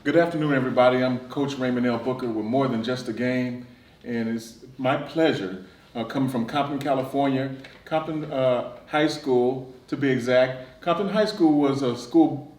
Good afternoon, everybody. I'm Coach Raymond L. Booker with More Than Just a Game, and it's my pleasure coming from Compton, California, Compton High School to be exact. Compton High School was a school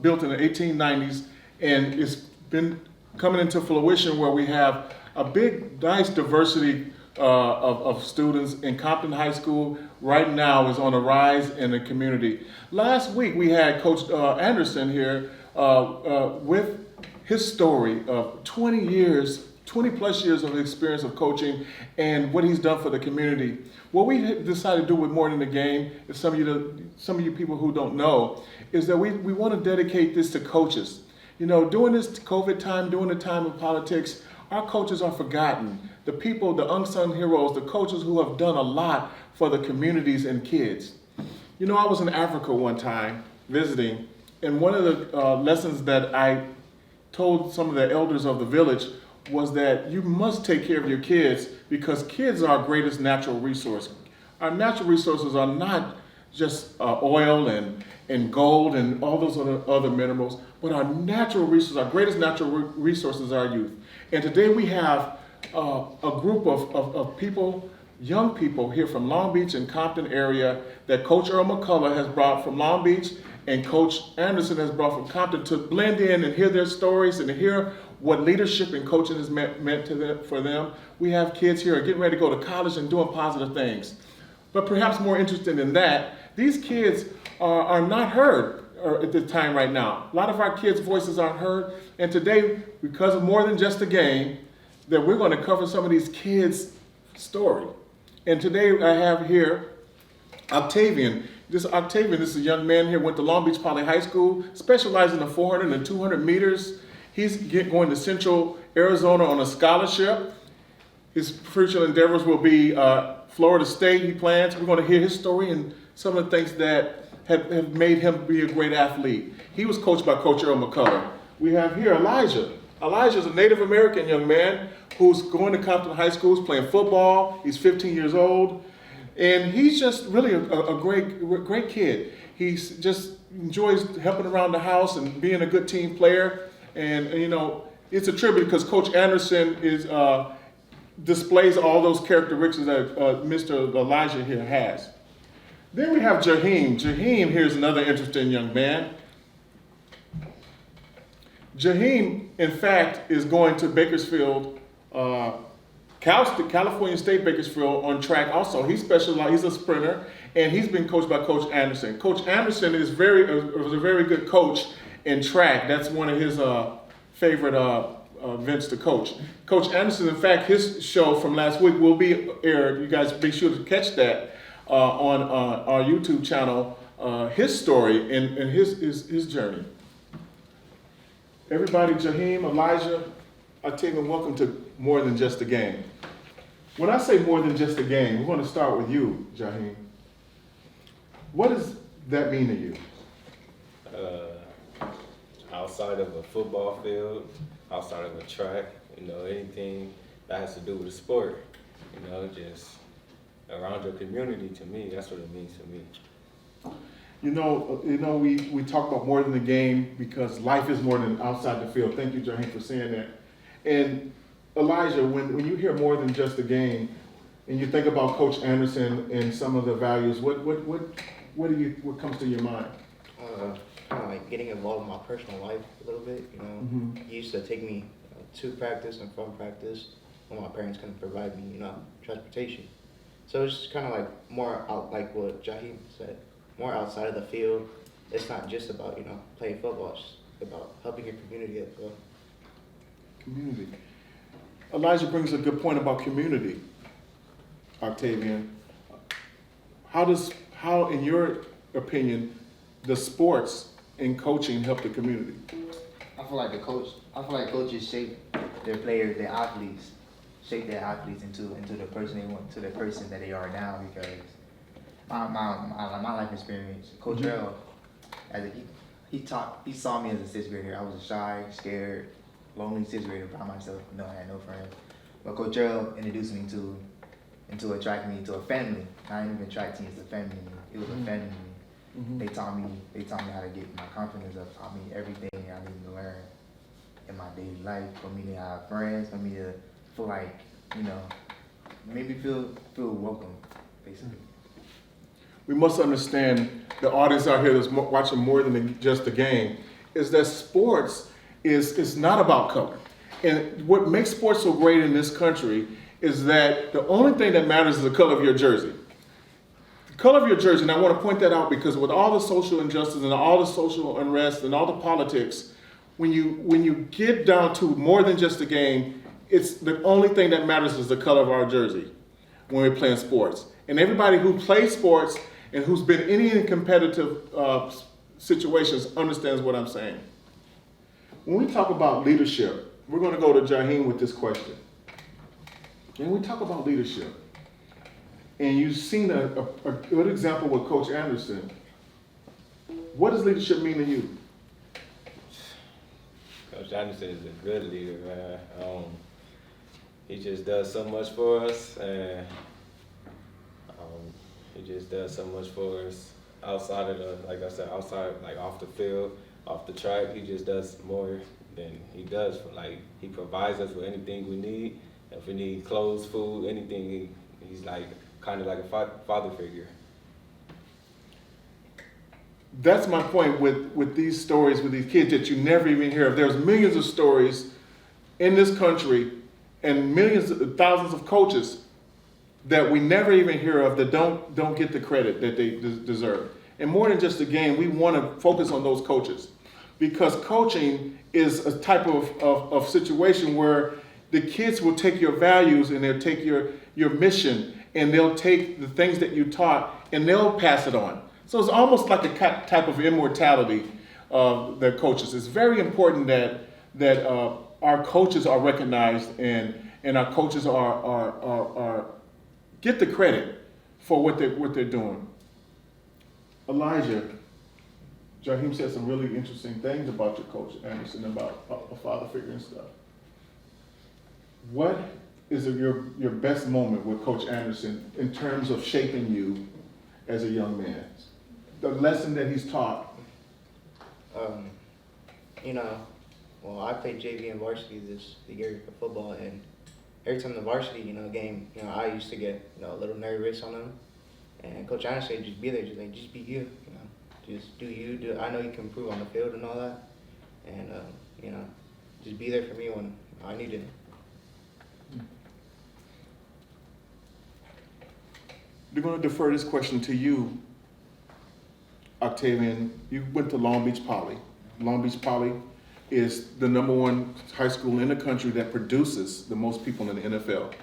built in the 1890s, and it's been coming into fruition where we have a big, nice diversity of students in Compton High School. Right now is on a rise in the community. Last week we had Coach Anderson here with his story of 20 plus years of experience of coaching and what he's done for the community. What we decided to do with More Than a Game, is some of you people who don't know, is that we want to dedicate this to coaches. You know, during this COVID time, during the time of politics, our coaches are forgotten. The people, the unsung heroes, the coaches who have done a lot for the communities and kids. You know, I was in Africa one time visiting, and one of the lessons that I told some of the elders of the village was that you must take care of your kids because kids are our greatest natural resource. Our natural resources are not just oil and gold and all those other minerals, but our natural resources, our greatest natural resources are our youth. And today we have a group of people, young people here from Long Beach and Compton area that Coach Earl McCullough has brought from Long Beach and Coach Anderson has brought from Compton to blend in and hear their stories and to hear what leadership and coaching has meant to them, for them. We have kids here getting ready to go to college and doing positive things. But perhaps more interesting than that, these kids are not heard at this time right now. A lot of our kids' voices aren't heard. And today, because of More Than Just a Game, that we're going to cover some of these kids' story. And today I have here Octavian. This is a young man here, went to Long Beach Poly High School, specializing in the 400 and 200 meters. He's going to Central Arizona on a scholarship. His future endeavors will be Florida State, he plans. We're going to hear his story and some of the things that have made him be a great athlete. He was coached by Coach Earl McCullough. We have here Elijah. Elijah is a Native American young man who's going to Compton High School, he's playing football. He's 15 years old. And he's just really a great kid. He just enjoys helping around the house and being a good team player. And you know, it's a tribute because Coach Anderson displays all those characteristics that Mr. Elijah here has. Then we have Jaheim. Jaheim here is another interesting young man. Jaheim, in fact, is going to Bakersfield, California State Bakersfield on track also. He's a sprinter, and he's been coached by Coach Anderson. Coach Anderson was a very good coach in track. That's one of his favorite events to coach. Coach Anderson, in fact, his show from last week will be aired. You guys be sure to catch that on our YouTube channel, his story and his journey. Everybody, Jaheim, Elijah, I tell you, welcome to More Than Just a Game. When I say more than just a game, we're going to start with you, Jaheim. What does that mean to you? Outside of a football field, outside of a track, anything that has to do with a sport, just around your community, to me, that's what it means to me. We talk about more than the game because life is more than outside the field. Thank you, Jaheim, for saying that. And Elijah, when you hear more than just a game, and you think about Coach Anderson and some of the values, what comes to your mind? Kind of like getting involved in my personal life a little bit. Mm-hmm. He used to take me to practice and from practice when my parents couldn't provide me, transportation. So it's kind of like more out, like what Jaheim said, more outside of the field. It's not just about playing football. It's about helping your community as well. Community. Elijah brings a good point about community, Octavian. How, in your opinion, does sports and coaching help the community? I feel like coaches shape their players, their athletes, into the person they want, to the person that they are now. Because my life experience, Coach Earl, he saw me as a sixth grader. I was a shy, scared, lonely sixth grader by myself. No, I had no friends. But Coach Earl introduced me into a track meet, to a family. Not even a track team, it's a family. It was a family. They taught me how to get my confidence up, taught me everything I needed to learn. in my daily life, for me to have friends, for me to feel like, you know, made me feel welcome, basically. We must understand, the audience out here that's watching more than just the game, is that sports is not about color. And what makes sports so great in this country is that the only thing that matters is the color of your jersey. The color of your jersey, and I want to point that out because with all the social injustice and all the social unrest and all the politics, when you get down to more than just the game, it's the only thing that matters is the color of our jersey when we're playing sports. And everybody who plays sports and who's been in any competitive situations understands what I'm saying. When we talk about leadership, we're going to go to Jaheim with this question. When we talk about leadership, and you've seen a good example with Coach Anderson, what does leadership mean to you? Coach Anderson is a good leader, man. He just does so much for us, and he just does so much for us outside of the, like I said, outside, like off the field, off the track. He just does more than he does. Like, he provides us with anything we need. If we need clothes, food, anything, he's like kind of like a father figure. That's my point with these stories, with these kids that you never even hear of. There's millions of stories in this country and thousands of coaches that we never even hear of that don't get the credit that they deserve. And more than just a game, we want to focus on those coaches, because coaching is a type of situation where the kids will take your values and they'll take your mission and they'll take the things that you taught and they'll pass it on. So it's almost like a type of immortality of the coaches. It's very important that our coaches are recognized and our coaches are get the credit for what they're doing. Elijah, Jaheim said some really interesting things about your coach Anderson, about a father figure and stuff. What is your best moment with Coach Anderson in terms of shaping you as a young man? The lesson that he's taught. I played JV and varsity the year for football, and every time the varsity, game, I used to get, a little nervous on them. And Coach Anderson said, just be there, just be you, just do you. I know you can improve on the field and all that, and just be there for me when I need it. We're going to defer this question to you, Octavian. You went to Long Beach Poly. Long Beach Poly is the #1 high school in the country that produces the most people in the NFL.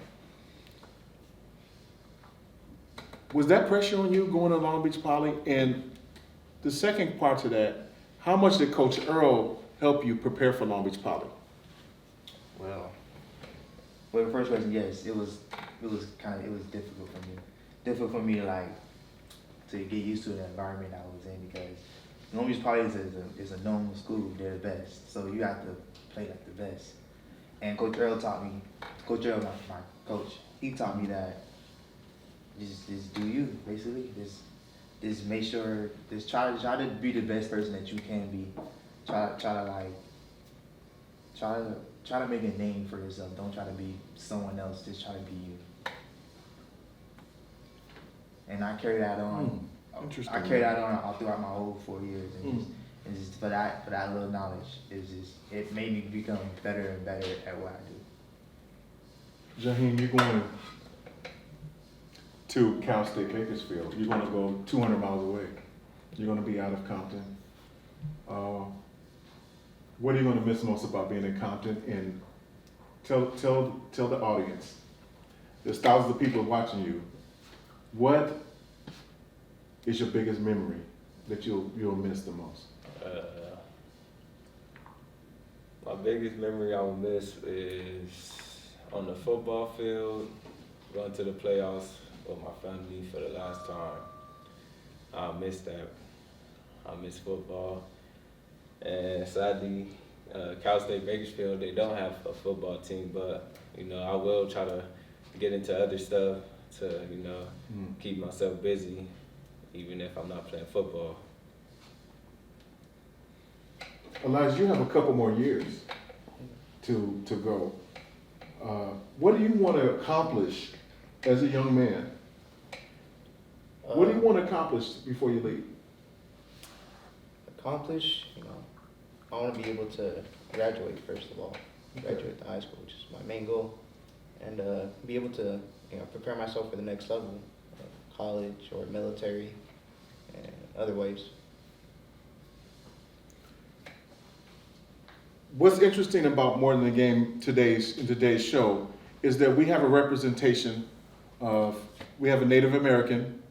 Was that pressure on you going to Long Beach Poly? And the second part to that, how much did Coach Earl help you prepare for Long Beach Poly? Well, for the first question, yes, it was difficult for me. Difficult for me to get used to the environment I was in, because Long Beach Poly is a known school. They're the best, so you have to play like the best. And Coach Earl, my coach, he taught me that just do you, basically. Just make sure, just try to be the best person that you can be. Try to make a name for yourself. Don't try to be someone else. Just try to be you. And I carry that on. Interesting. I carry that on all throughout my whole 4 years, and just for that little knowledge, it made me become better and better at what I do. Jaheim, you're going to Cal State Bakersfield. You're going to go 200 miles away. You're going to be out of Compton. What are you going to miss most about being in Compton? And tell the audience, there's thousands of people watching you. What is your biggest memory that you'll miss the most? My biggest memory I will miss is on the football field, going to the playoffs with my family for the last time. I miss that. I miss football. And sadly, Cal State Bakersfield, they don't have a football team, but I will try to get into other stuff to keep myself busy, even if I'm not playing football. Elijah, you have a couple more years. to go. What do you want to accomplish as a young man? What do you want to accomplish before you leave? Accomplish, I want to be able to graduate first of all, graduate the high school, which is my main goal, and be able to, prepare myself for the next level, college or military, and other ways. What's interesting about More Than the Game in today's show is that we have a representation of, we have a Native American,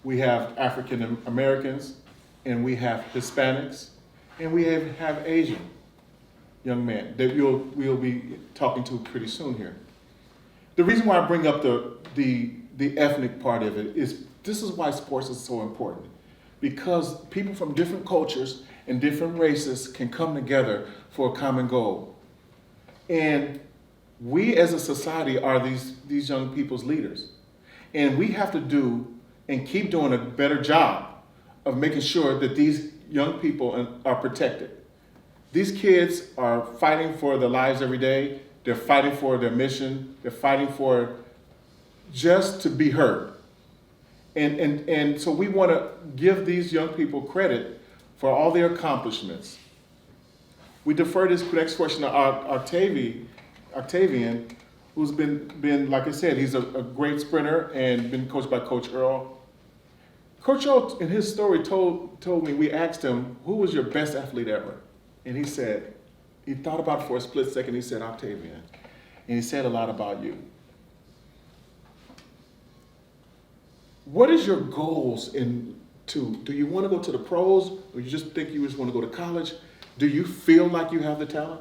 we have African Americans, and we have Hispanics, and we have Asian young men that we'll be talking to pretty soon here. The reason why I bring up the ethnic part of it is this is why sports is so important, because people from different cultures and different races can come together for a common goal. And we as a society are these young people's leaders. And we have to do and keep doing a better job of making sure that these young people are protected. These kids are fighting for their lives every day. They're fighting for their mission. They're fighting for just to be heard. And so we want to give these young people credit for all their accomplishments. We defer this next question to Octavian, who's been, like I said, he's a great sprinter and been coached by Coach Earl. Coach Earl, in his story, told me, we asked him, who was your best athlete ever? And he said, he thought about it for a split second, he said, Octavian. And he said a lot about you. What is your goals do you want to go to the pros, or you just think you just want to go to college? Do you feel like you have the talent?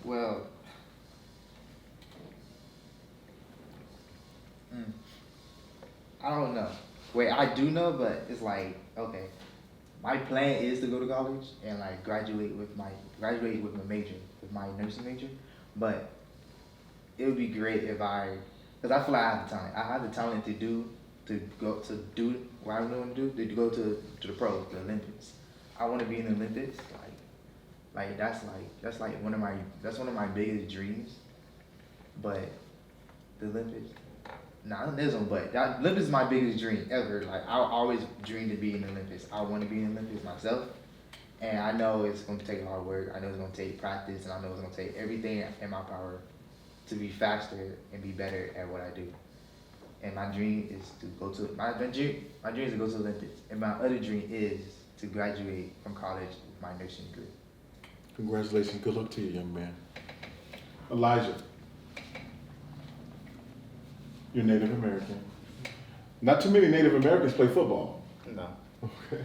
Well, I don't know. Wait, I do know, but it's like, okay, my plan is to go to college and like graduate with my major, with my nursing major. But it would be great if because I feel like I have the talent. I have the talent to do what I want to do, to go to the pros, the Olympics. I want to be in the Olympics. That's one of my biggest dreams. But the Olympics, not this one, but the Olympics is my biggest dream ever. Like I always dreamed to be in the Olympics. I want to be in the Olympics myself, and I know it's going to take hard work. I know it's going to take practice, and I know it's going to take everything in my power to be faster and be better at what I do. And my dream is to go to my dream is to go to the Olympics, and my other dream is to graduate from college with my nursing degree. Congratulations. Good luck to you, young man. Elijah, you're Native American. Not too many Native Americans play football. No. Okay.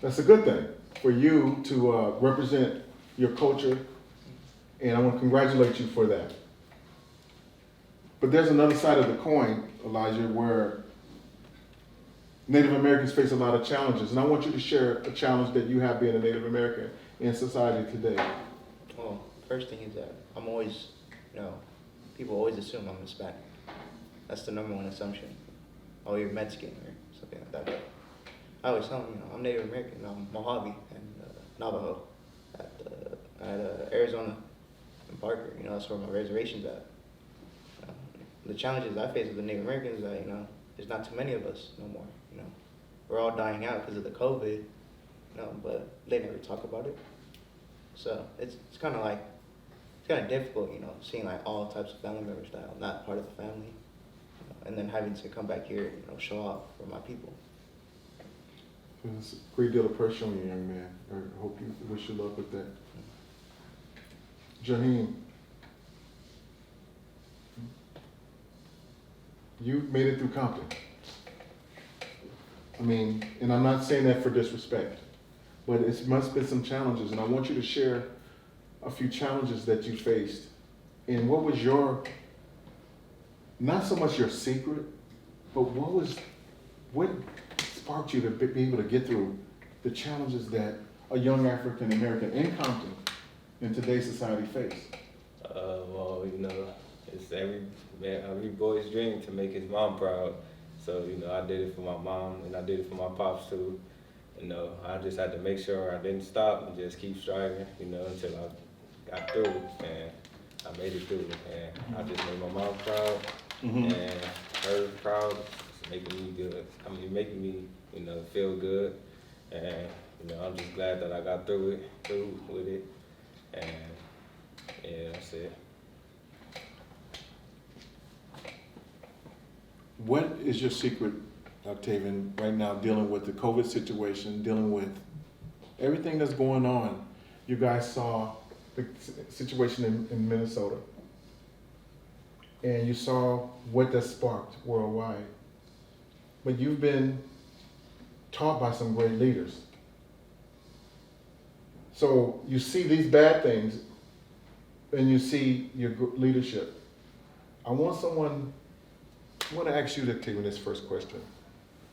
That's a good thing for you to represent your culture, and I want to congratulate you for that. But there's another side of the coin, Elijah, where Native Americans face a lot of challenges, and I want you to share a challenge that you have being a Native American in society today. Well, first thing is that I'm always, people always assume I'm Hispanic. That's the number one assumption. Oh, you're Mexican or something like that. But I always tell them, I'm Native American. I'm Mojave and Navajo at Arizona and Parker. That's where my reservation's at. The challenges I face with the Native Americans is that, there's not too many of us no more. We're all dying out because of the COVID, but they never talk about it. So it's kind of difficult, seeing like all types of family members that are not part of the family, and then having to come back here, show off for my people. There's a great deal of pressure on you, young man. I hope you wish you luck with that. Jaheem, you made it through Compton. And I'm not saying that for disrespect, but it must have been some challenges, and I want you to share a few challenges that you faced. And what was not so much your secret, but what sparked you to be able to get through the challenges that a young African American in Compton in today's society face? Well, it's every boy's dream to make his mom proud. So, I did it for my mom and I did it for my pops too. you know, I just had to make sure I didn't stop and just keep striving, you know, until I got through it, and I made it through it, and I just made my mom proud, and her proud. It's making me good. I mean, making me, you know, feel good, and you know, I'm just glad that I got through with it, and yeah, that's it. What is your secret, Octavian, right now, dealing with the COVID situation, dealing with everything that's going on? You guys saw the situation in Minnesota, and you saw what that sparked worldwide. But you've been taught by some great leaders. So you see these bad things, and you see your leadership. I want to ask you, Octavian, this first question.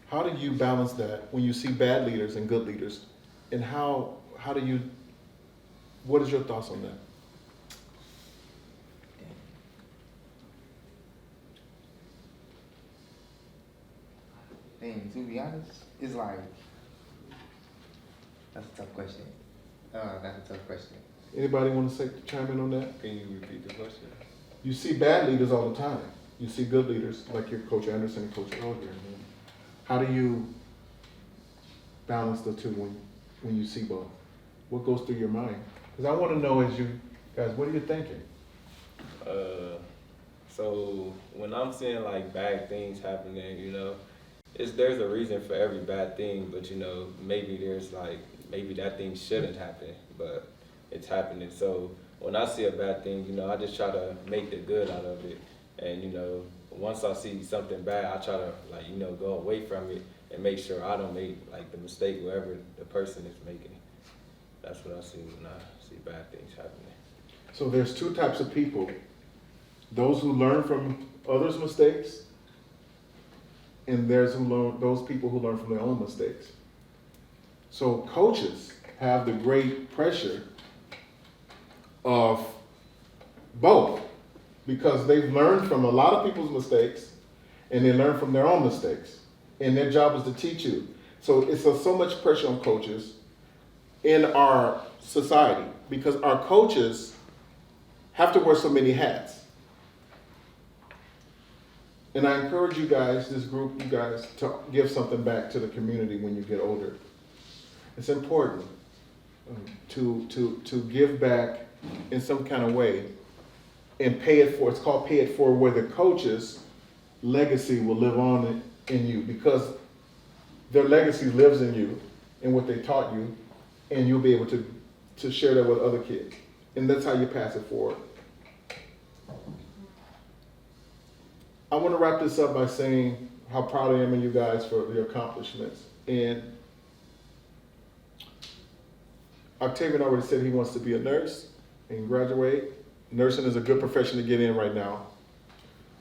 How do you balance that when you see bad leaders and good leaders? And what is your thoughts on that? Dang, to be honest, it's like, that's a tough question. That's a tough question. Anybody want to chime in on that? Can you repeat the question? You see bad leaders all the time. You see good leaders like your Coach Anderson and Coach Earl here. How do you balance the two when you see both? What goes through your mind? Because I want to know, as you guys, what are you thinking? So when I'm seeing like bad things happening, you know, there's a reason for every bad thing, but you know, maybe that thing shouldn't happen, but it's happening. So when I see a bad thing, you know, I just try to make the good out of it. And you know, once I see something bad, I try to like, you know, go away from it and make sure I don't make like the mistake whoever the person is making. That's what I see when I see bad things happening. So there's two types of people. Those who learn from others' mistakes, and there's those people who learn from their own mistakes. So coaches have the great pressure of both, because they've learned from a lot of people's mistakes, and they learn from their own mistakes, and their job is to teach you. So it's so much pressure on coaches in our society, because our coaches have to wear so many hats. And I encourage you guys, this group, you guys, to give something back to the community when you get older. It's important to give back in some kind of way and pay it for. It's called pay it for, where the coach's legacy will live on in you, because their legacy lives in you and what they taught you, and you'll be able to share that with other kids. And that's how you pass it forward. I want to wrap this up by saying how proud I am of you guys for your accomplishments. And Octavian already said he wants to be a nurse and graduate. Nursing is a good profession to get in right now.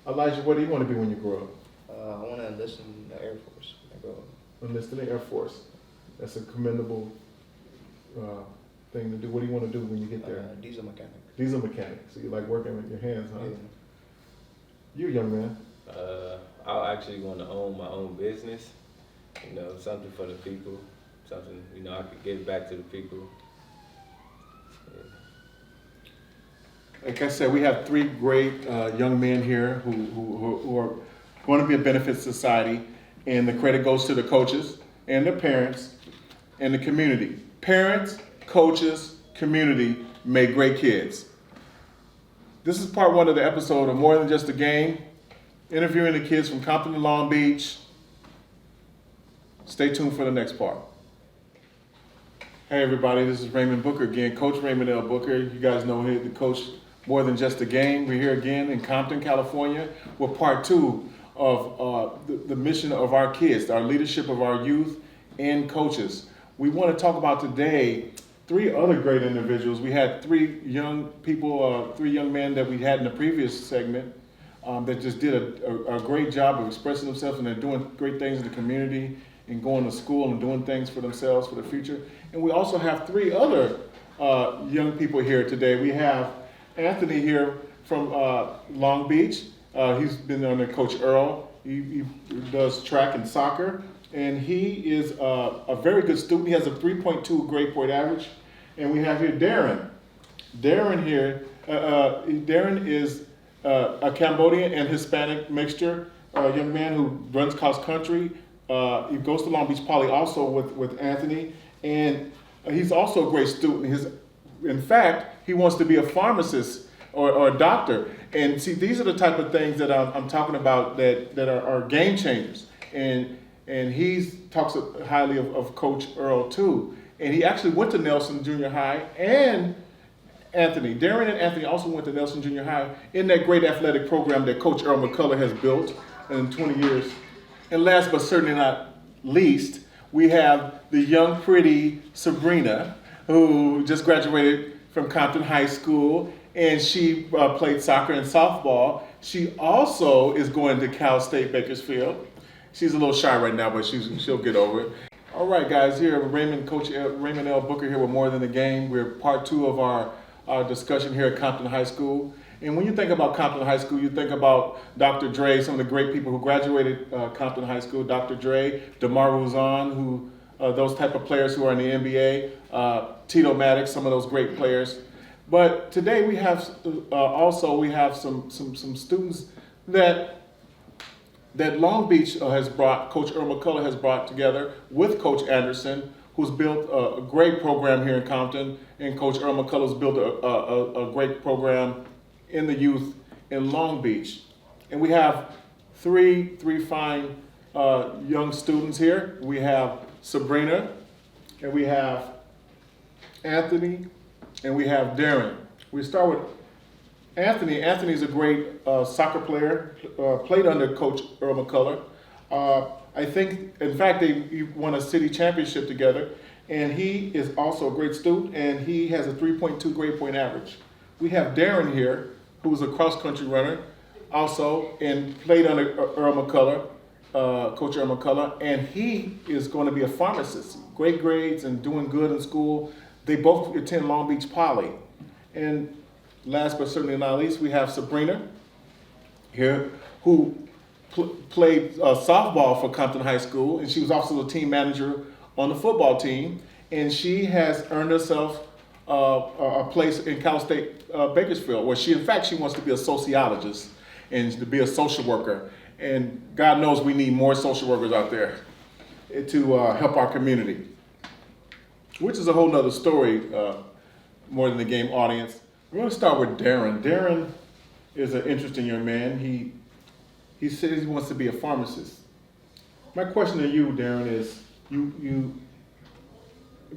Elijah, what do you want to be when you grow up? I want to enlist in the Air Force when I grow up. Enlist in the Air Force. That's a commendable thing to do. What do you want to do when you get there? Diesel mechanic. Diesel mechanic. So you like working with your hands, huh? Yeah. You, young man. I actually want to own my own business, you know, something for the people, something, you know, I could give back to the people. Yeah. Like I said, we have three great young men here who are going to be a benefit to society, and the credit goes to the coaches and their parents and the community. Parents, coaches, community make great kids. This is part one of the episode of More Than Just a Game, interviewing the kids from Compton to Long Beach. Stay tuned for the next part. Hey everybody, this is Raymond Booker again, Coach Raymond L. Booker. You guys know him, the coach More Than Just a Game. We're here again in Compton, California, with part two of the mission of our kids, our leadership of our youth and coaches. We want to talk about today three other great individuals. We had three young people, three young men that we had in the previous segment that just did a great job of expressing themselves, and they're doing great things in the community and going to school and doing things for themselves for the future. And we also have three other young people here today. We have Anthony here from Long Beach. He's been under Coach Earl. He does track and soccer. and he is a very good student. He has a 3.2 grade point average. And we have here Darren. Darren here, Darren is a Cambodian and Hispanic mixture, a young man who runs cross country. He goes to Long Beach Poly also with Anthony, and he's also a great student. In fact, he wants to be a pharmacist or a doctor. And see, these are the type of things that I'm talking about that are game changers. And he talks highly of Coach Earl too. And he actually went to Nelson Junior High, and Darren and Anthony also went to Nelson Junior High in that great athletic program that Coach Earl McCullough has built in 20 years. And last but certainly not least, we have the young, pretty Sabrina, who just graduated from Compton High School, and she played soccer and softball. She also is going to Cal State Bakersfield. She's a little shy right now, but she'll get over it. All right, guys, here Coach Raymond L. Booker here with More Than a Game. We're part 2 of our discussion here at Compton High School. And when you think about Compton High School, you think about Dr. Dre, some of the great people who graduated Compton High School. Dr. Dre, DeMar Rouzan, those type of players who are in the NBA. Tito Maddox, some of those great players. But today we have some students that Long Beach has brought, Coach Earl McCullough has brought together with Coach Anderson, who's built a great program here in Compton, and Coach Earl McCullough's built a great program in the youth in Long Beach. And we have three fine young students here. We have Sabrina, and we have Anthony, and we have Darren. We start with Anthony. Anthony's a great soccer player, played under Coach Earl McCullough. I think, in fact, they won a city championship together, and he is also a great student, and he has a 3.2 grade point average. We have Darren here, who's a cross-country runner, also, and played under Earl McCullough, Coach Earl McCullough, and he is going to be a pharmacist. Great grades and doing good in school. They both attend Long Beach Poly. And last but certainly not least, we have Sabrina here, who played softball for Compton High School, and she was also the team manager on the football team, and she has earned herself a place in Cal State Bakersfield, where she wants to be a sociologist and to be a social worker. And God knows we need more social workers out there to help our community, which is a whole nother story, More Than the Game audience. We're going to start with Darren. Darren is an interesting young man. He says he wants to be a pharmacist. My question to you, Darren, is you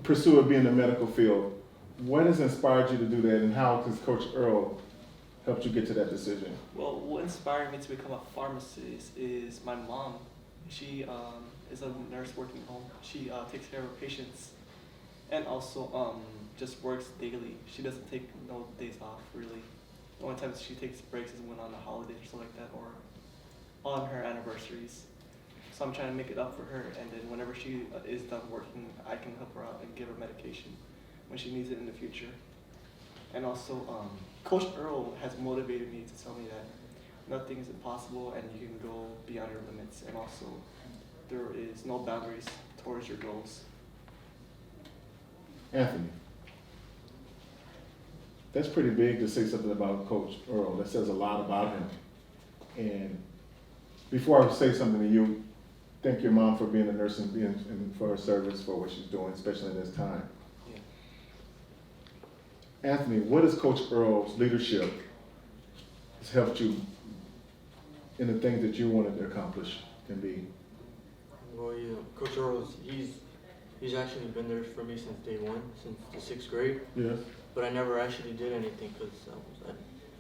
pursue it being in the medical field. What has inspired you to do that, and how has Coach Earl helped you get to that decision? Well, what inspired me to become a pharmacist is my mom. She is a nurse working home. She takes care of her patients, and also just works daily. She doesn't take no days off, really. The only time she takes breaks is when on the holidays or something like that, or on her anniversaries. So I'm trying to make it up for her, and then whenever she is done working, I can help her out and give her medication when she needs it in the future. And also, Coach Earl has motivated me to tell me that nothing is impossible and you can go beyond your limits, and also there is no boundaries towards your goals. Anthony, that's pretty big to say something about Coach Earl. That says a lot about him. And before I say something to you, thank your mom for being a nurse and for her service, for what she's doing, especially in this time. Yeah. Anthony, what has Coach Earl's leadership has helped you in the things that you wanted to accomplish and be? Well, yeah, Coach Earl, he's actually been there for me since day one, since the 6th grade. Yes. But I never actually did anything because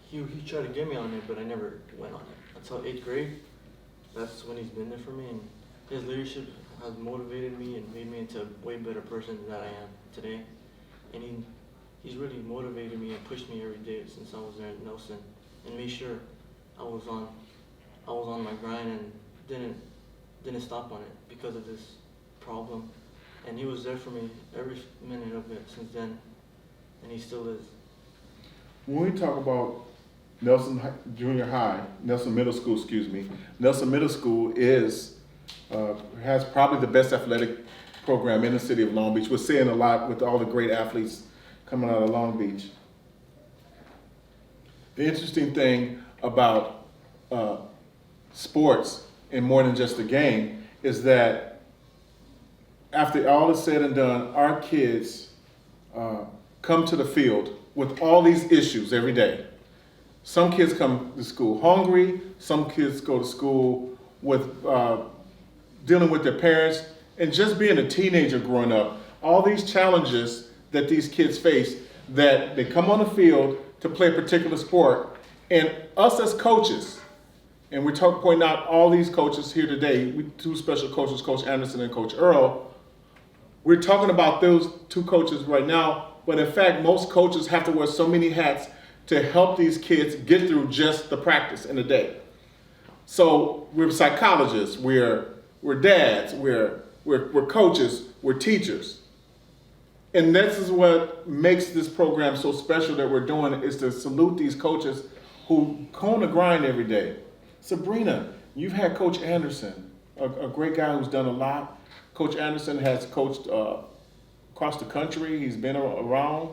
he tried to get me on it, but I never went on it. Until 8th grade, that's when he's been there for me, and his leadership has motivated me and made me into a way better person than I am today. And he's really motivated me and pushed me every day since I was there at Nelson, and made sure I was on my grind and didn't stop on it because of this problem. And he was there for me every minute of it since then, and he still is. When we talk about Nelson Middle School, Nelson Middle School is has probably the best athletic program in the city of Long Beach. We're seeing a lot with all the great athletes coming out of Long Beach. The interesting thing about sports, and more than just a game, is that after all is said and done, our kids come to the field with all these issues every day. Some kids come to school hungry, some kids go to school with dealing with their parents, and just being a teenager growing up, all these challenges that these kids face, that they come on the field to play a particular sport, and us as coaches, and we're pointing out all these coaches here today, two special coaches, Coach Anderson and Coach Earl, we're talking about those two coaches right now, but in fact, most coaches have to wear so many hats to help these kids get through just the practice in a day. So we're psychologists, we're dads, we're coaches, we're teachers. And this is what makes this program so special that we're doing, is to salute these coaches who go on the grind every day. Sabrina, you've had Coach Anderson, a great guy who's done a lot. Coach Anderson has coached across the country. He's been around.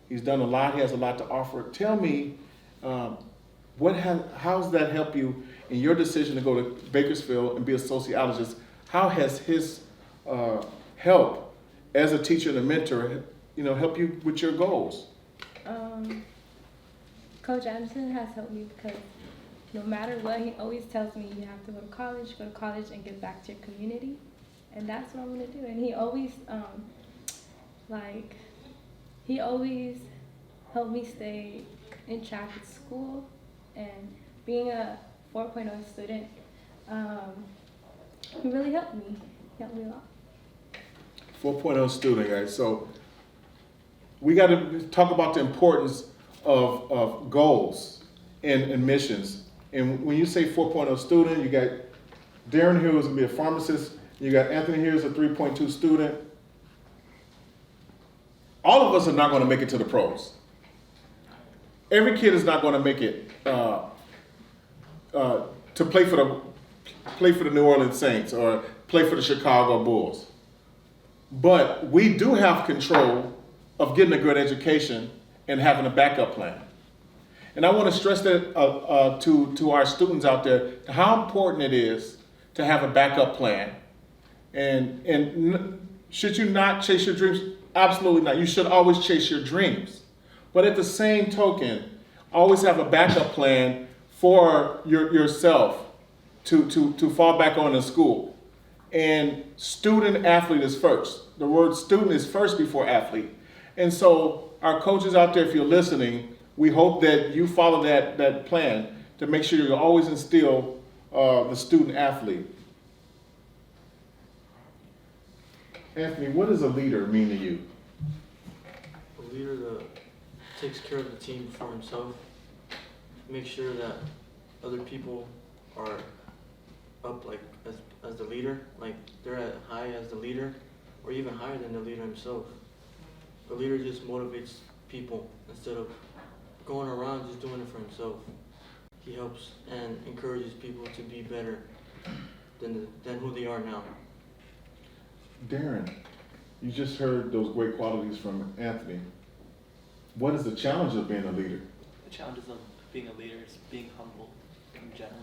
He's done a lot. He has a lot to offer. Tell me, how's that help you in your decision to go to Bakersfield and be a sociologist? How has his help as a teacher and a mentor, help you with your goals? Coach Anderson has helped me because no matter what, he always tells me you have to go to college and give back to your community. And that's what I'm gonna do. And he always, he always helped me stay in track with school, and being a 4.0 student, he really helped me. He helped me a lot. 4.0 student, guys. So we got to talk about the importance of goals and missions. And when you say 4.0 student, you got Darren here who's gonna be a pharmacist. You got Anthony here who's a 3.2 student. All of us are not going to make it to the pros. Every kid is not going to make it to play for the New Orleans Saints or play for the Chicago Bulls. But we do have control of getting a good education and having a backup plan. And I want to stress that to our students out there, how important it is to have a backup plan. And should you not chase your dreams? Absolutely not. You should always chase your dreams. But at the same token, always have a backup plan for yourself to fall back on in school. And student athlete is first. The word student is first before athlete. And so our coaches out there, if you're listening, we hope that you follow that plan to make sure you always instill the student athlete. Anthony, what does a leader mean to you? A leader that takes care of the team before himself, makes sure that other people are up as the leader, like they're at high as the leader, or even higher than the leader himself. A leader just motivates people instead of going around just doing it for himself. He helps and encourages people to be better than who they are now. Darren, you just heard those great qualities from Anthony. What is the challenge of being a leader? The challenges of being a leader is being humble in general.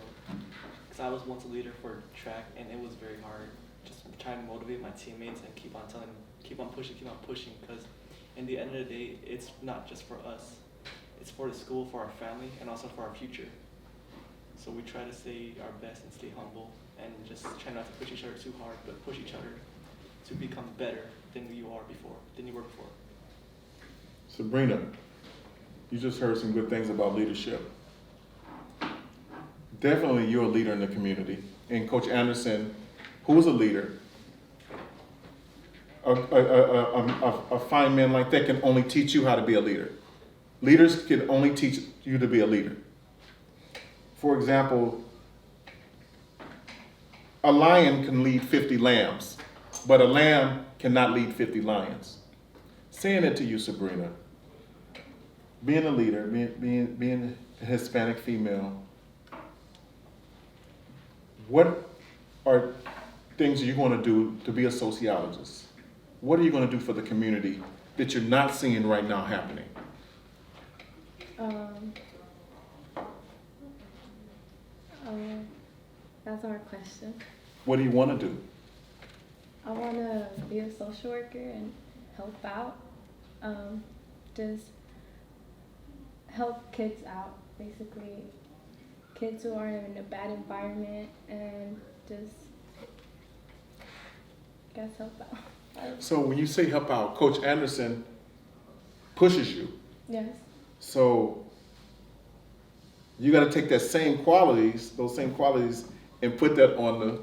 Because I was once a leader for track, and it was very hard. Just trying to motivate my teammates and keep on telling them, keep on pushing. Because in the end of the day, it's not just for us. It's for the school, for our family, and also for our future. So we try to say our best and stay humble, and just try not to push each other too hard, but push each other to become better than you were before. Sabrina, you just heard some good things about leadership. Definitely you're a leader in the community. And Coach Anderson, who's a leader, a fine man like that can only teach you how to be a leader. Leaders can only teach you to be a leader. For example, a lion can lead 50 lambs, but a lamb cannot lead 50 lions. Saying it to you, Sabrina, being a leader, being a Hispanic female, what are things you're going to do to be a sociologist? What are you going to do for the community that you're not seeing right now happening? That's a hard question. What do you want to do? I want to be a social worker and help out. Just help kids out, basically. Kids who are in a bad environment and just, I guess, help out. So when you say help out, Coach Anderson pushes you. Yes. So you got to take that those same qualities, and put that on the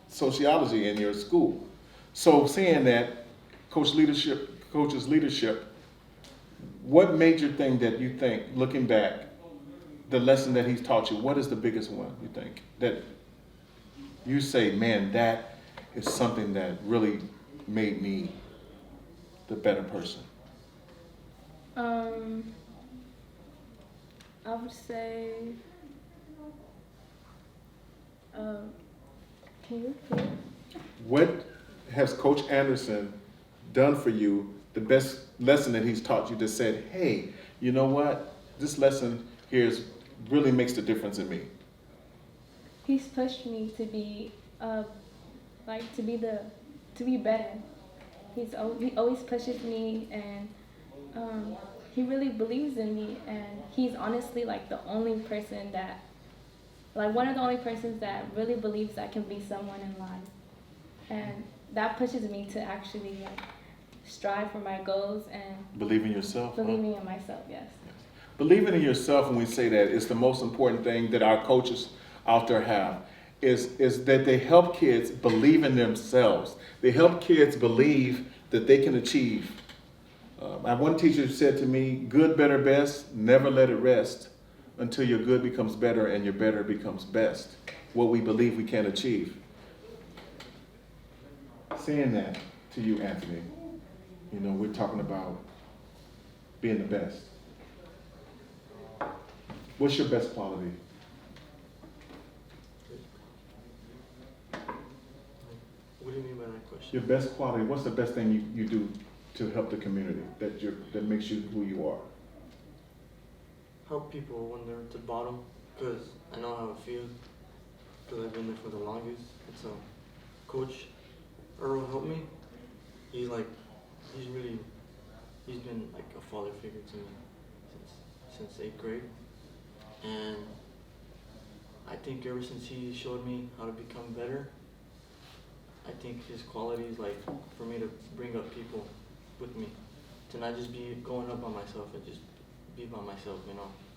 sociology in your school. So saying that, coach's leadership, what major thing that you think, looking back, the lesson that he's taught you, what is the biggest one you think that you say, man, that is something that really made me the better person? I would say, can you repeat? What has Coach Anderson done for you, the best lesson that he's taught you that said, hey, you know what, this lesson here really makes the difference in me? He's pushed me to be, to be better. He always pushes me, and he really believes in me, and he's honestly one of the only persons that really believes I can be someone in life. And that pushes me to actually strive for my goals and Believe in yourself. believing in myself, yes. Believing in yourself, when we say that, is the most important thing that our coaches out there have, is that they help kids believe in themselves. They help kids believe that they can achieve. My one teacher said to me, good, better, best, never let it rest until your good becomes better and your better becomes best, what we believe we can achieve. Saying that to you, Anthony, we're talking about being the best. What's your best quality? What do you mean by that question? Your best quality, what's the best thing you do to help the community that makes you who you are? Help people when they're at the bottom, because I know how it feels, because I've been there for the longest. And so, Coach Earl helped me. He's been like a father figure to me since 8th grade. And I think ever since he showed me how to become better, I think his qualities, for me to bring up people with me, to not just be going up by myself and just be by myself,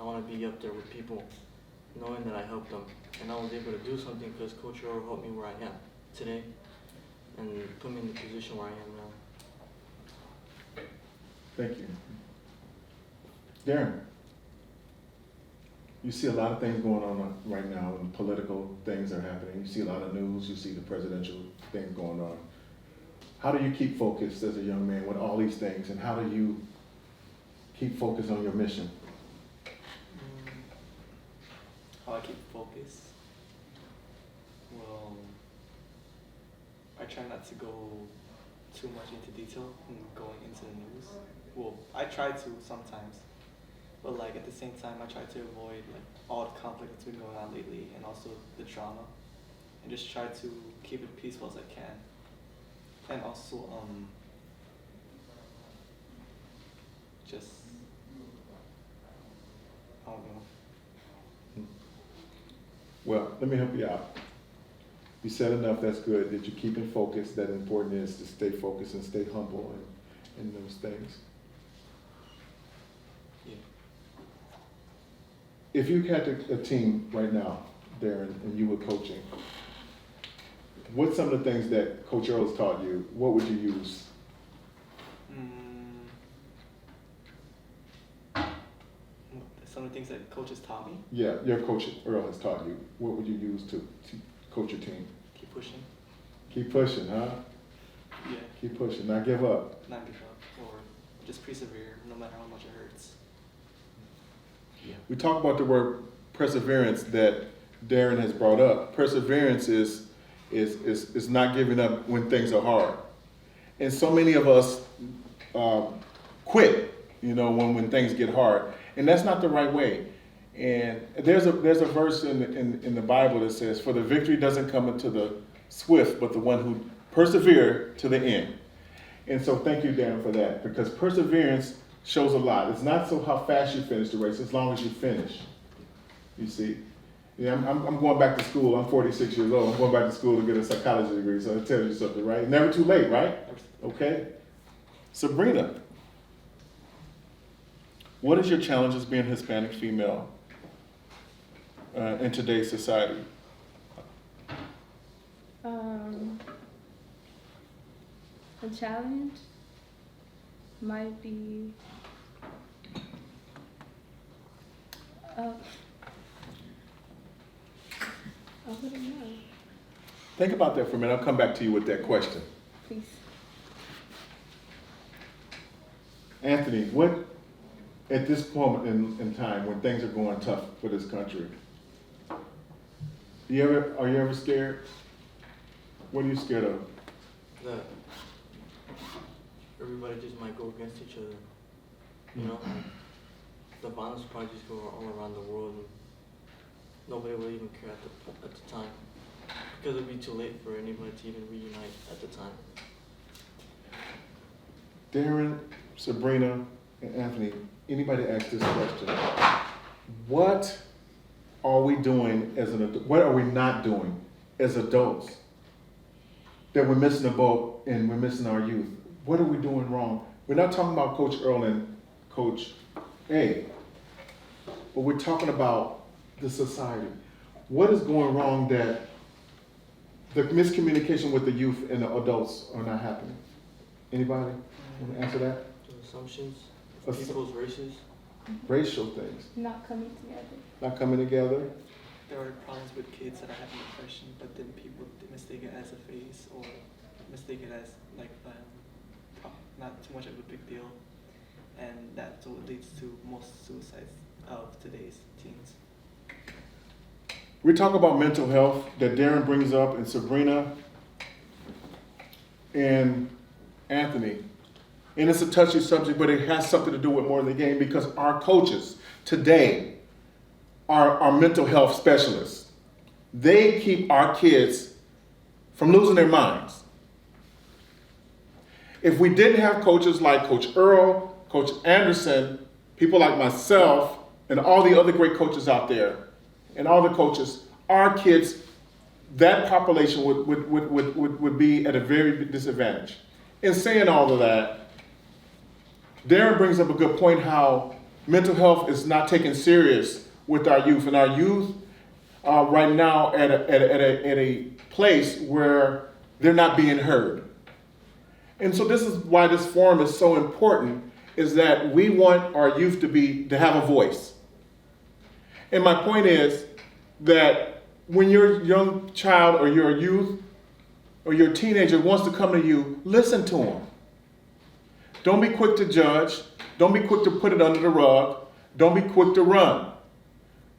I want to be up there with people, knowing that I helped them, and I was able to do something because Coach Earl helped me where I am today, and put me in the position where I am now. Thank you. Darren, you see a lot of things going on right now, and political things are happening. You see a lot of news, you see the presidential things going on. How do you keep focused as a young man with all these things, and how do you keep focused on your mission? How I keep focused? Well, I try not to go too much into detail in going into the news. Well, I try to sometimes, but at the same time, I try to avoid all the conflict that's been going on lately, and also the drama, and just try to keep it peaceful as I can. And also, just, I don't know. Well, let me help you out. You said enough, that's good, that you're keeping focused, that important is to stay focused and stay humble in those things. Yeah. If you had a team right now, Darren, and you were coaching, what's some of the things that Coach Earl has taught you? What would you use? Some of the things that coaches taught me. Yeah, your Coach Earl has taught you. What would you use to coach your team? Keep pushing. Keep pushing, huh? Yeah. Keep pushing, not give up. Not give up, or just persevere no matter how much it hurts. We talk about the word perseverance that Darren has brought up. Perseverance is is not giving up when things are hard. And so many of us quit, when things get hard. And that's not the right way. And there's a verse in the Bible that says, "For the victory doesn't come into the swift, but the one who persevere to the end." And so thank you, Darren, for that, because perseverance shows a lot. It's not so how fast you finish the race, as long as you finish. You see? Yeah, I'm going back to school. I'm 46 years old. I'm going back to school to get a psychology degree, so it tells you something, right? Never too late, right? Okay. Sabrina, what is your challenge as being Hispanic female in today's society? A challenge might be I wouldn't know. Think about that for a minute. I'll come back to you with that question. Please. Anthony, what, at this moment in time, when things are going tough for this country, are you ever scared? What are you scared of? That everybody just might go against each other. The violence will probably just go all around the world, and nobody will even care at the time, because it'll be too late for anybody to even reunite at the time. Darren, Sabrina, and Anthony, anybody ask this question? What are we doing as an adult? What are we not doing as adults that we're missing the boat and we're missing our youth? What are we doing wrong? We're not talking about Coach Earl and Coach A, but we're talking about the society. What is going wrong that the miscommunication with the youth and the adults are not happening? Anybody want to answer that? The assumptions of people's races. Racial things. Not coming together. Not coming together. There are problems with kids that are having depression, but then people mistake it as a phase or mistake it as not too much of a big deal, and that's what leads to most suicides of today's teens. We talk about mental health that Darren brings up, and Sabrina and Anthony. And it's a touchy subject, but it has something to do with more than the game, because our coaches today are our mental health specialists. They keep our kids from losing their minds. If we didn't have coaches like Coach Earl, Coach Anderson, people like myself, and all the other great coaches out there, and all the coaches, our kids, that population would be at a very disadvantage. In saying all of that, Darren brings up a good point how mental health is not taken serious with our youth, and our youth are right now at a place where they're not being heard. And so this is why this forum is so important, is that we want our youth to have a voice. And my point is that when your young child or your youth or your teenager wants to come to you, listen to them. Don't be quick to judge. Don't be quick to put it under the rug. Don't be quick to run.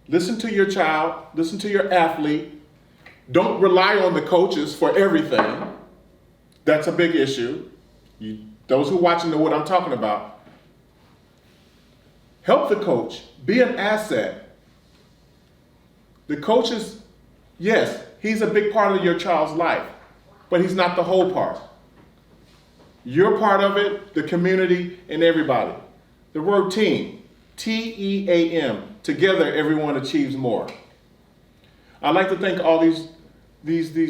Listen to your child. Listen to your athlete. Don't rely on the coaches for everything. That's a big issue. Those who are watching know what I'm talking about. Help the coach. Be an asset. The coach is, yes, he's a big part of your child's life, but he's not the whole part. You're part of it, the community, and everybody. The word team, T-E-A-M, together everyone achieves more. I'd like to thank all these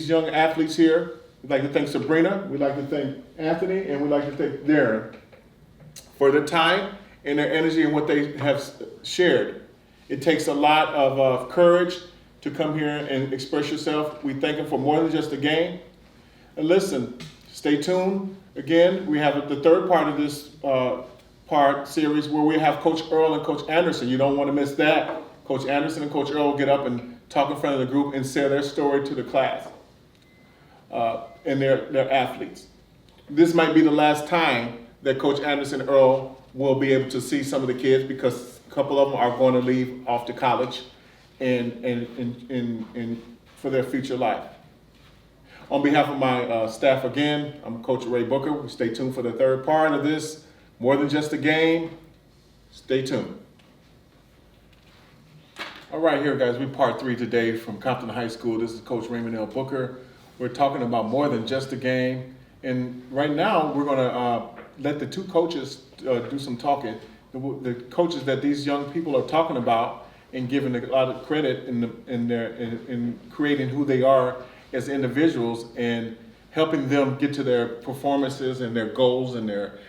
young athletes here. We'd like to thank Sabrina, we'd like to thank Anthony, and we'd like to thank Darren for their time and their energy and what they have shared. It takes a lot of courage to come here and express yourself. We thank them for more than just a game. And listen, stay tuned. Again, we have the third part of this part series where we have Coach Earl and Coach Anderson. You don't want to miss that. Coach Anderson and Coach Earl will get up and talk in front of the group and share their story to the class and their athletes. This might be the last time that Coach Anderson and Earl will be able to see some of the kids, because a couple of them are going to leave off to college and for their future life. On behalf of my staff again, I'm Coach Ray Booker. Stay tuned for the third part of this, More Than Just a Game. Stay tuned. All right, here guys, we're part 3 today from Compton High School. This is Coach Raymond L. Booker. We're talking about more than just a game. And right now, we're gonna let the 2 coaches do some talking. The coaches that these young people are talking about and giving a lot of credit in creating who they are as individuals and helping them get to their performances and their goals and their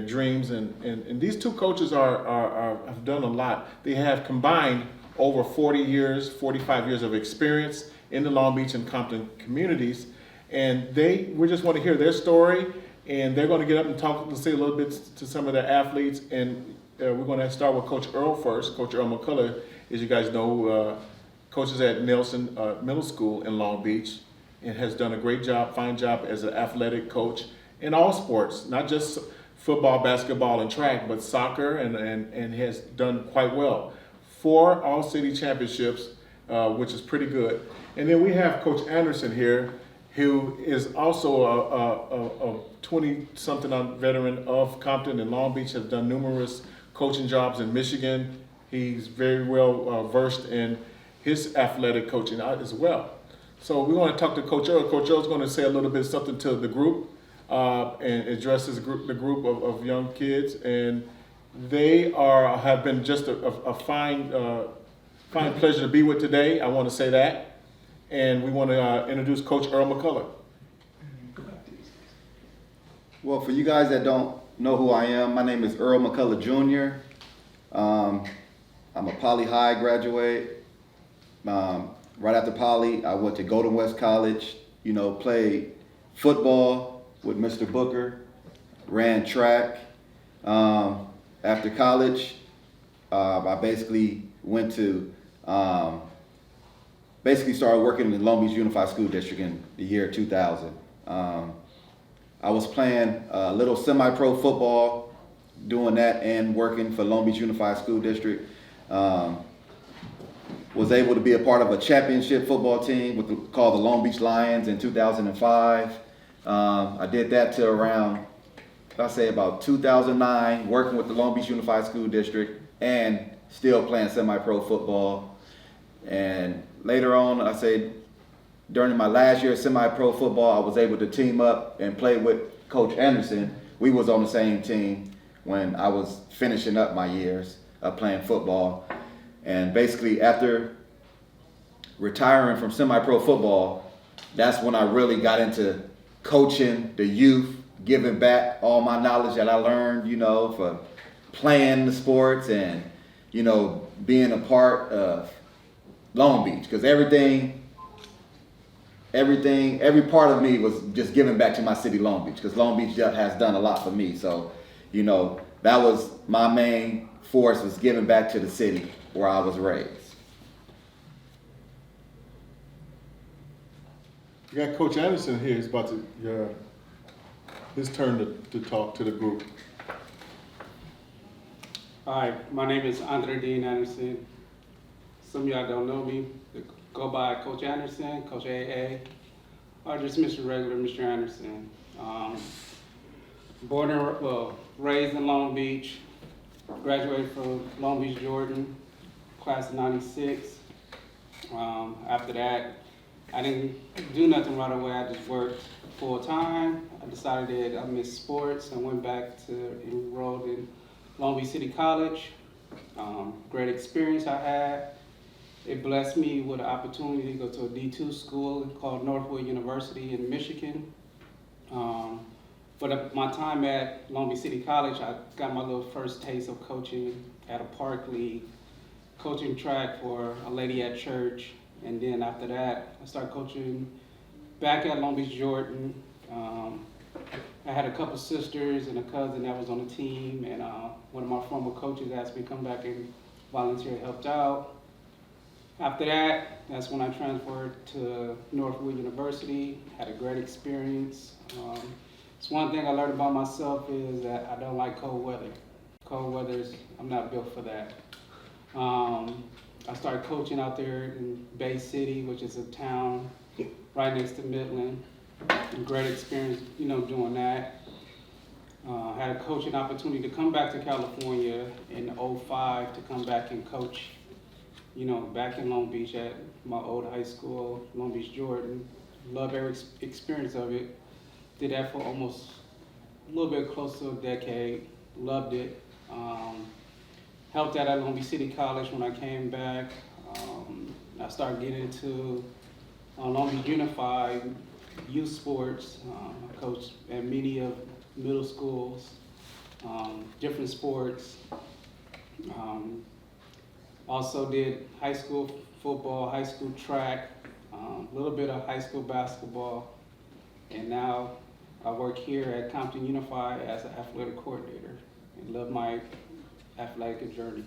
dreams. And these 2 coaches have done a lot. They have combined over 40 years, 45 years of experience in the Long Beach and Compton communities. And we just want to hear their story, and they're going to get up and talk and say a little bit to some of the athletes. And we're going to start with Coach Earl first. Coach Earl McCullough, as you guys know, coaches at Nelson Middle School in Long Beach, and has done a great job, fine job as an athletic coach in all sports, not just football, basketball, and track, but soccer, and has done quite well. 4 all-city championships, which is pretty good. And then we have Coach Anderson here, who is also a 20-something veteran of Compton and Long Beach, has done numerous coaching jobs in Michigan. He's very well versed in his athletic coaching as well. So we want to talk to Coach Earl. Coach Earl's going to say a little bit something to the group and address the group of young kids. And they have been just a fine pleasure to be with today. I want to say that. And we want to introduce Coach Earl McCullough. Well, for you guys that don't know who I am, my name is Earl McCullough Jr. I'm a Poly High graduate. Right after Poly, I went to Golden West College, played football with Mr. Booker, ran track. After college, I basically went to started working in the Long Beach Unified School District in the year 2000. I was playing a little semi-pro football, doing that and working for Long Beach Unified School District. Was able to be a part of a championship football team called the Long Beach Lions in 2005. I did that till around, about 2009, working with the Long Beach Unified School District and still playing semi-pro football. And later on, during my last year of semi-pro football, I was able to team up and play with Coach Anderson. We was on the same team when I was finishing up my years of playing football. And basically after retiring from semi-pro football, that's when I really got into coaching the youth, giving back all my knowledge that I learned, for playing the sports and, being a part of Long Beach. Because every part of me was just giving back to my city, Long Beach, because Long Beach has done a lot for me. So, that was my main force, was giving back to the city where I was raised. We got Coach Anderson here. He's about to, his turn to talk to the group. Hi, my name is Andre Dean Anderson. Some of y'all don't know me. Go by Coach Anderson, Coach AA, or just Mr. Regular, Mr. Anderson. Raised in Long Beach, graduated from Long Beach, Jordan, class of '96. After that, I didn't do nothing right away. I just worked full time. I decided that I missed sports and went back to enroll in Long Beach City College. Great experience I had. It blessed me with an opportunity to go to a D2 school called Northwood University in Michigan. But my time at Long Beach City College, I got my little first taste of coaching at a park league, coaching track for a lady at church. And then after that, I started coaching back at Long Beach Jordan. I had a couple sisters and a cousin that was on the team, and one of my former coaches asked me to come back and volunteer, helped out. After that, that's when I transferred to Northwood University, had a great experience. It's one thing I learned about myself is that I don't like cold weather. Cold weather, I'm not built for that. I started coaching out there in Bay City, which is a town right next to Midland. Great experience, doing that. Had a coaching opportunity to come back to California in '05 to come back and coach, back in Long Beach at my old high school, Long Beach, Jordan. Love every experience of it. Did that for almost a little bit close to a decade. Loved it. Helped out at Long Beach City College when I came back. I started getting into Long Beach Unified youth sports. I coached at many of middle schools, different sports. Also did high school football, high school track, a little bit of high school basketball, and now I work here at Compton Unified as an athletic coordinator and love my athletic journey.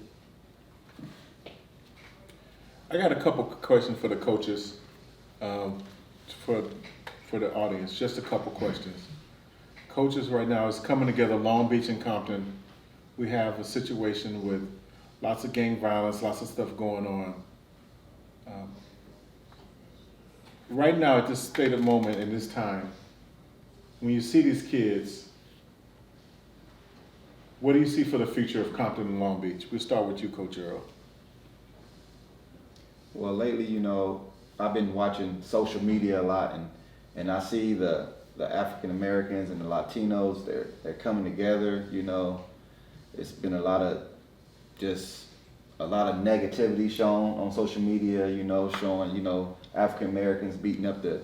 I got a couple questions for the coaches, for the audience. Just a couple questions. Coaches, right now it's coming together. Long Beach and Compton. We have a situation with lots of gang violence, lots of stuff going on. Right now, at this state of moment in this time, when you see these kids, what do you see for the future of Compton and Long Beach? We'll start with you, Coach Earl. Well, lately, I've been watching social media a lot, and I see the African Americans and the Latinos, they're coming together. It's been a lot of negativity shown on social media. Showing African Americans beating up the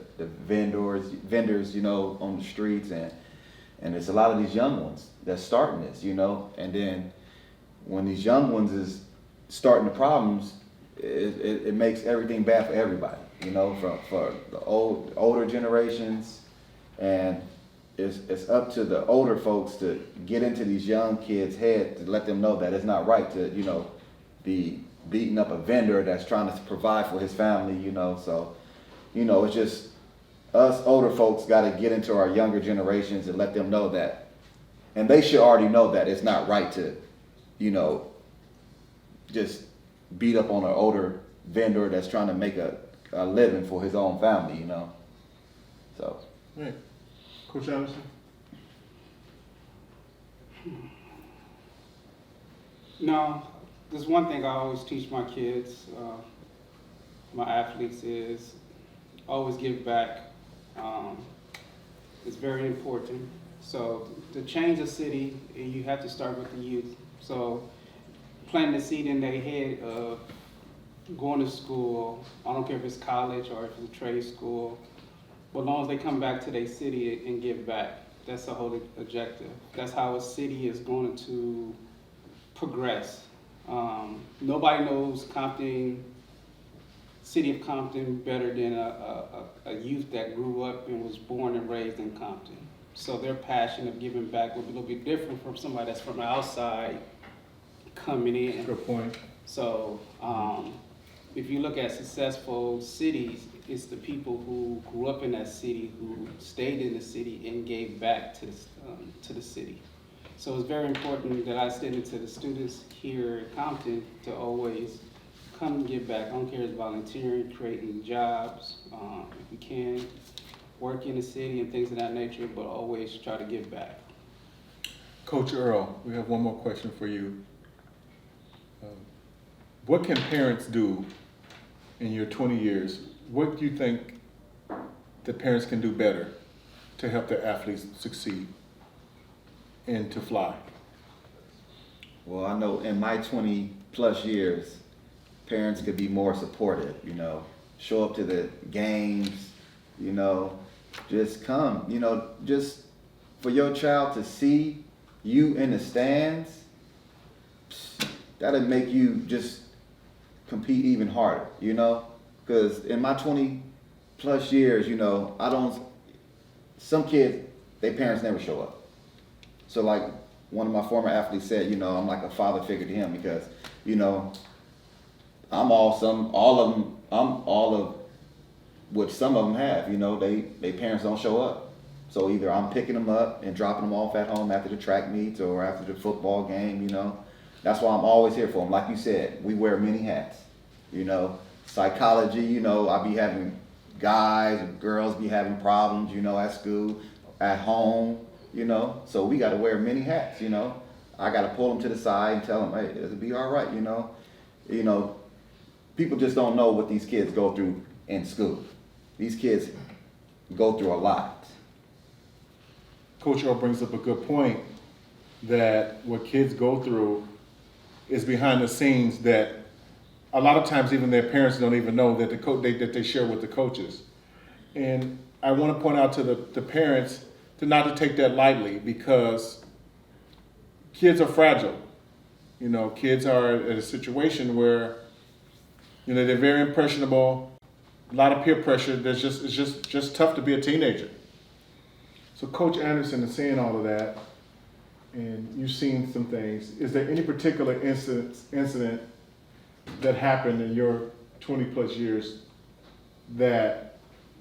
vendors, on the streets, and it's a lot of these young ones that's starting this, and then when these young ones is starting the problems, it makes everything bad for everybody, for the older generations, and it's up to the older folks to get into these young kids' head to let them know that it's not right to, be beating up a vendor that's trying to provide for his family, so, it's just us older folks got to get into our younger generations and let them know that, and they should already know that it's not right to, just beat up on an older vendor that's trying to make a living for his own family, so. Right. Coach Anderson? No, there's one thing I always teach my kids, my athletes, is always give back. It's very important. So to change a city, you have to start with the youth. So planting the seed in their head of going to school, I don't care if it's college or if it's a trade school, but as long as they come back to their city and give back, that's the whole objective. That's how a city is going to progress. Nobody knows Compton, city of Compton, better than a youth that grew up and was born and raised in Compton. So their passion of giving back will be a little bit different from somebody that's from the outside coming in. Good point. So if you look at successful cities, it's the people who grew up in that city, who stayed in the city and gave back to the city. So it's very important that I send it to the students here at Compton to always come and give back. I don't care if it's volunteering, creating jobs, if we can, work in the city and things of that nature, but always try to give back. Coach Earl, we have one more question for you. What can parents do in your 20 years? What do you think the parents can do better to help their athletes succeed and to fly? Well, I know in my 20 plus years, parents could be more supportive, show up to the games, just come, just for your child to see you in the stands, that'll make you just compete even harder, because in my 20 plus years, some kids, their parents never show up. So like one of my former athletes said, I'm like a father figure to him because, I'm all of what some of them have, they parents don't show up. So either I'm picking them up and dropping them off at home after the track meets or after the football game, That's why I'm always here for them. Like you said, we wear many hats, Psychology, I be having guys and girls be having problems, you know, at school, at home, you know. So we got to wear many hats, you know. I got to pull them to the side and tell them, hey, it'll be all right, you know. You know, people just don't know what these kids go through in school. These kids go through a lot. Coach Earl brings up a good point that what kids go through is behind the scenes that a lot of times even their parents don't even know that that they share with the coaches. And I want to point out to the parents to not to take that lightly, because kids are fragile. You know, kids are at a situation where, you know, they're very impressionable, a lot of peer pressure. It's just tough to be a teenager. So Coach Anderson is saying all of that, and you've seen some things. Is there any particular incident that happened in your 20 plus years that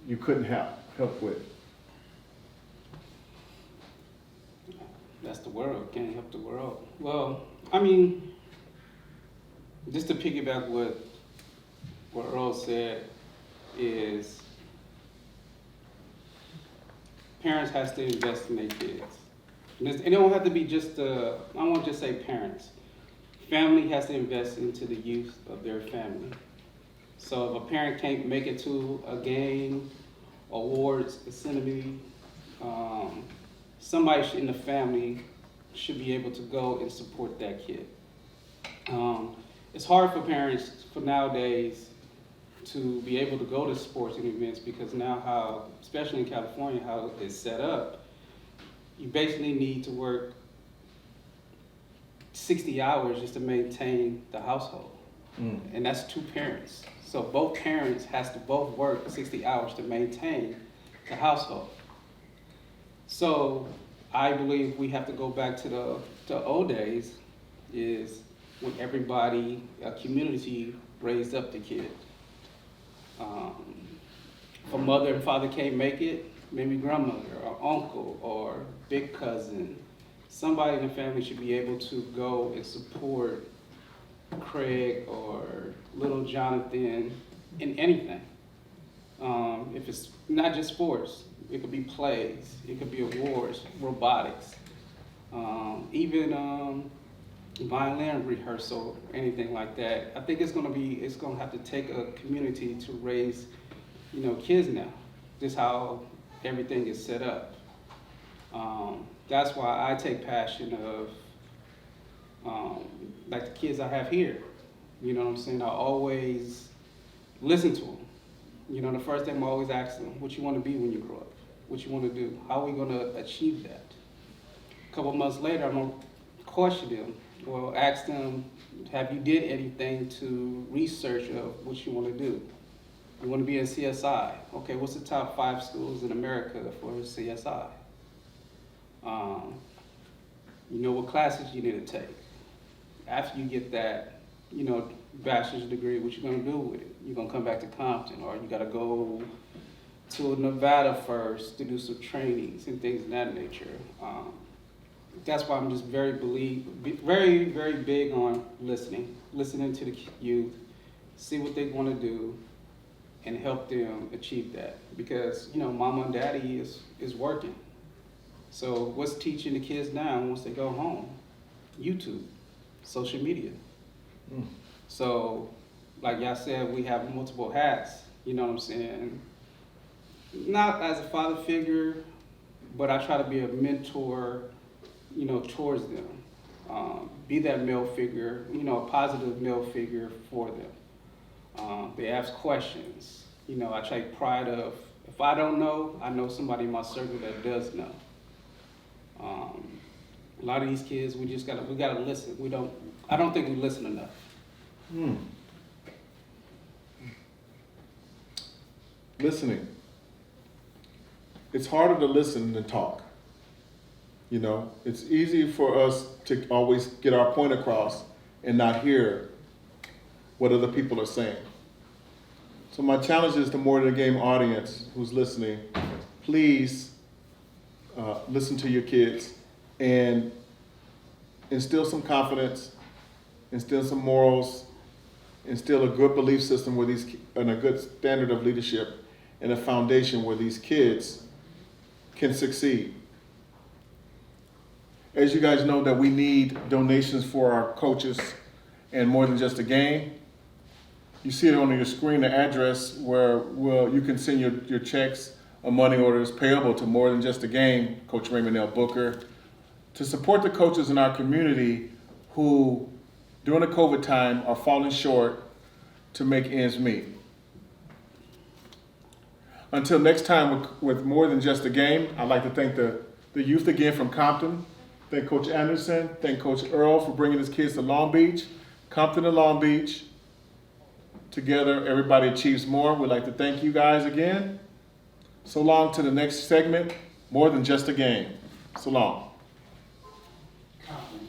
you couldn't help with? That's the world. Can't help the world. Well, I mean, just to piggyback what Earl said is parents has to invest in their kids. And it don't have to be just I won't just say parents. Family has to invest into the youth of their family. So if a parent can't make it to a game, awards, vicinity, somebody in the family should be able to go and support that kid. It's hard for parents for nowadays to be able to go to sporting events, because now how, especially in California, how it's set up, you basically need to work 60 hours just to maintain the household. And that's two parents. So both parents has to both work 60 hours to maintain the household. So I believe we have to go back to the old days, is when everybody, a community, raised up the kid. If a mother and father can't make it, maybe grandmother or uncle or big cousin, somebody in the family should be able to go and support Craig or little Jonathan in anything. If it's not just sports, it could be plays, it could be awards, robotics, even violin rehearsal, anything like that. I think it's gonna have to take a community to raise, you know, kids now. Just how everything is set up. That's why I take passion of, like the kids I have here. You know what I'm saying? I always listen to them. You know, the first thing I always ask them, what you want to be when you grow up? What you want to do? How are we going to achieve that? A couple months later, I'm going to question them. Well, ask them, have you did anything to research of what you want to do? You want to be in CSI. Okay, what's the top 5 schools in America for CSI? You know what classes you need to take. After you get that, you know, bachelor's degree, what you gonna do with it? You gonna come back to Compton, or you gotta go to Nevada first to do some trainings and things of that nature. That's why I'm just very big on listening to the youth, see what they want to do, and help them achieve that. Because, you know, mama and daddy is working. So what's teaching the kids now once they go home? YouTube, social media. So, like y'all said, we have multiple hats, you know what I'm saying? Not as a father figure, but I try to be a mentor, you know, towards them. Be that male figure, you know, a positive male figure for them. They ask questions. You know, I take pride of, if I don't know, I know somebody in my circle that does know. A lot of these kids, we gotta listen. I don't think we listen enough. Listening. It's harder to listen than talk. You know, it's easy for us to always get our point across and not hear what other people are saying. So my challenge is to more to the game audience who's listening, please listen to your kids and instill some confidence, instill some morals, instill a good belief system and a good standard of leadership, and a foundation where these kids can succeed. As you guys know that we need donations for our coaches and more than just a game. You see it on your screen, the address where you can send your checks or money orders payable to More Than Just a Game, Coach Raymond L. Booker, to support the coaches in our community who, during the COVID time, are falling short to make ends meet. Until next time with More Than Just a Game, I'd like to thank the youth again from Compton. Thank Coach Anderson, thank Coach Earl for bringing his kids to Long Beach. Compton and Long Beach, together everybody achieves more. We'd like to thank you guys again. So long to the next segment, More Than Just a Game. So long. Compton.